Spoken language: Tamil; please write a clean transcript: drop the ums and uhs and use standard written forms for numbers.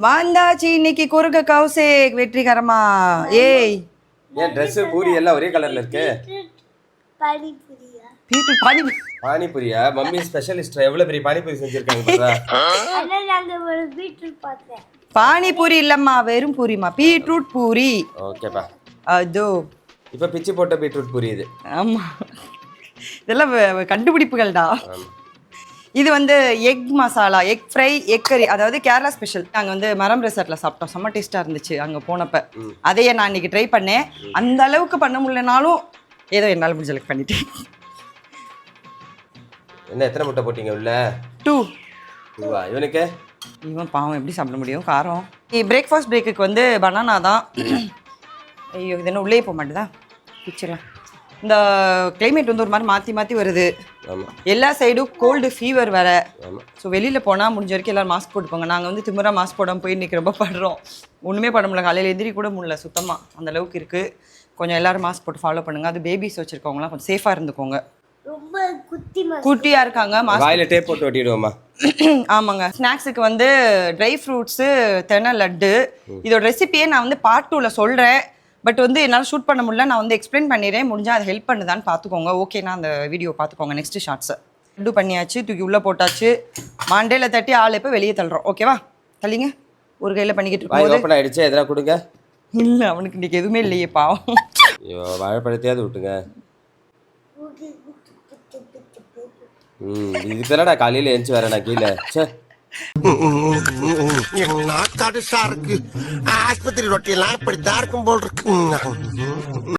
வாந்தாச்சு இன்னைக்கு குறுக்க கௌசேக் வெற்றிகரமா. ஏய் ஏன் ட்ரெஸ் பூரி எல்லாம் ஒரே கலர்ல இருக்கு? பானிபூரியா? Mummy specialist. எவ்வளவு பெரிய பானிபூரி செஞ்சிருக்காங்க பாத்தா. பானிபூரி இல்லம்மா, வெறும் பூரிமா, பீட்ரூட் பூரி. ஓகேப்பா. அதோ இப்ப பிச்சு போட்ட பீட்ரூட் பூரி இது. ஆமா, இதெல்லாம் கண்டுபிடிப்புகள்டா. இது வந்து egg masala, egg fry, egg கறி, அதாவது கேரளா ஸ்பெஷல். நாங்கள் வந்து மரம் ரெசார்ட்டில் சாப்பிட்டோம், செம்ம டேஸ்ட்டாக இருந்துச்சு அங்கே போனப்போ. அதையே நான் இன்னைக்கு ட்ரை பண்ணேன். அந்த அளவுக்கு பண்ண முடியலனாலும் ஏதோ என்னால் முடிஞ்ச அளவுக்கு பண்ணிட்டேன். என்ன எத்தனை முட்டை போட்டீங்க உள்ள? 2. இவனுக்கு இவன் பாவம் எப்படி சாப்பிட முடியும் காரம். பிரேக்ஃபாஸ்ட் பிரேக்குக்கு வந்து பனானா தான். ஐயோ இது என்ன உள்ளே போக மாட்டேதா, பிச்சிடலாம். இந்த கிளைமேட் வந்து ஒரு மாதிரி மாற்றி மாற்றி வருது. எல்லா சைடும் கோல்டு ஃபீவர் வேறு. ஸோ வெளியில் போனால் முடிஞ்ச வரைக்கும் எல்லோரும் மாஸ்க் போட்டுப்போங்க. நாங்கள் வந்து திமுறா மாஸ்க் போடாமல் போய் இன்றைக்கி ரொம்ப படுறோம். ஒன்றுமே பண்ண முடியல, காலையில் எந்திரி கூட முடியல சுத்தமாக. அந்த அளவுக்கு இருக்குது. கொஞ்சம் எல்லோரும் மாஸ்க் போட்டு ஃபாலோ பண்ணுங்கள். அது பேபிஸ் வச்சுருக்கவங்களாம் கொஞ்சம் சேஃபாக இருந்துக்கோங்க. ரொம்ப குட்டியாக இருக்காங்க. வாயில டேப் போட்டு ஒட்டிடுவோமா? ஆமாங்க. ஸ்நாக்ஸுக்கு வந்து ட்ரை ஃப்ரூட்ஸு, தென்னை லட்டு. இதோட ரெசிபியே நான் வந்து பார்ட் 2ல் சொல்கிறேன். பட் வந்து என்னால் ஷூட் பண்ண முடியல. நான் வந்து எக்ஸ்பிளைன் பண்ணிடுறேன். முடிஞ்சால் அதை ஹெல்ப் பண்ணுதான்னு பார்த்துக்கோங்க. ஓகேண்ணா, அந்த வீடியோ பார்த்துக்கோங்க. நெக்ஸ்ட்டு ஷார்ட்ஸை லட்டு பண்ணியாச்சு, தூக்கி உள்ளே போட்டாச்சு. மண்டையில் தட்டி ஆள் இப்போ வெளியே தள்ளுறோம். ஓகேவா? தள்ளிங்க. ஒரு கையில் பண்ணிக்கிட்டு இருக்கோம். ஓப்பன் ஆகிடுச்சு, எதனா கொடுங்க. இல்லை, அவனுக்கு இன்றைக்கி எதுவுமே இல்லையே பாவம். ஐயோ, வாழைப்பழத்தையாவது விட்டுங்க. இது தானடா காலையில் எழுந்துச்சு வரேன் நான் கீழே. நாக்காடு சாருக்கு ஆஸ்பத்திரி ரொட்டியெல்லாம் இப்படித்தான் இருக்கும் போல் இருக்கு.